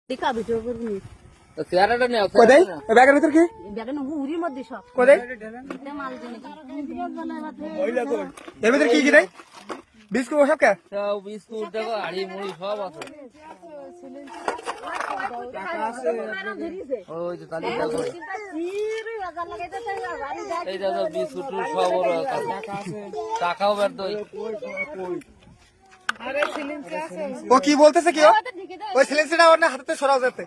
টিকা ভিডিও করবি তো চেহারাটা নেও কোথায় ব্যাগের ভিতর কি ব্যাগে না উড়ির মধ্যে সব কোথায় এটা মাল জন্য এর ভিতর কি কি রে বিস্কুট ওসব কে সব বিস্কুট দেখো হাড়ি মুড়ি সব আছে ওই যে তালি দেখো এই দেখো বিস্কুট সব ওর কাছে টাকাও বের দই ও কি বলতেছে কি ওই সিলেন্সিটা ওর না হাতে সরাও যেতে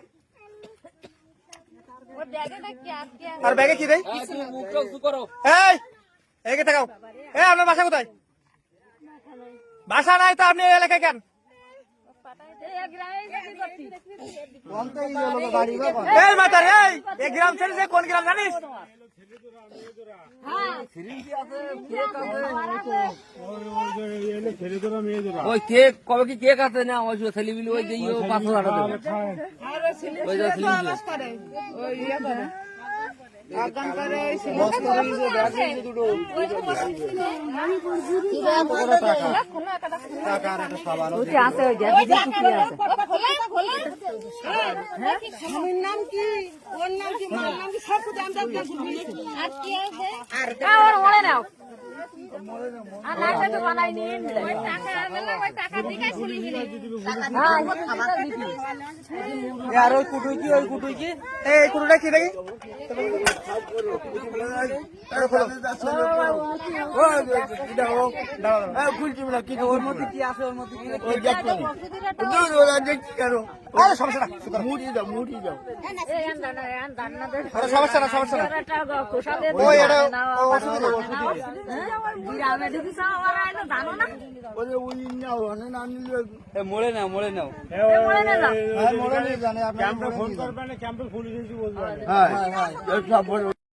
আর ব্যাগে কি রে মুখটা উঁচু করো এই এদিকে তাকাও এই আপনার বাসা কোথায় বাসা নাই তো আপনি এই এলাকায় কেন এই মাতার এই গ্রাম ছেড়ে যে কোন গ্রাম জানিস ওই কেক কবে কি কেক আছে না ওই ছেলে বিলি ওই দিয়ে 500 টাকা দেবে ওই যে ছেলে নাম কি ওর নাম কি মার নাম কি সব কিছু আমরা আর কি আছে আর মনে নাও আর লাইটা তো বানাই নি ওই টাকা দিলে ওই টাকা দিকে খুলি দিলে হ্যাঁ ও খাবার দিবি আর ওই কুটুই কি এই কুটুটা কি দেখি ওর মধ্যে কি আছে ওর মধ্যে সমস্যা না সমস্যা না ওই এটা মোড়ে নাও ফোন করবেন ক্যাম্পে ফুল বলবেন হ্যাঁ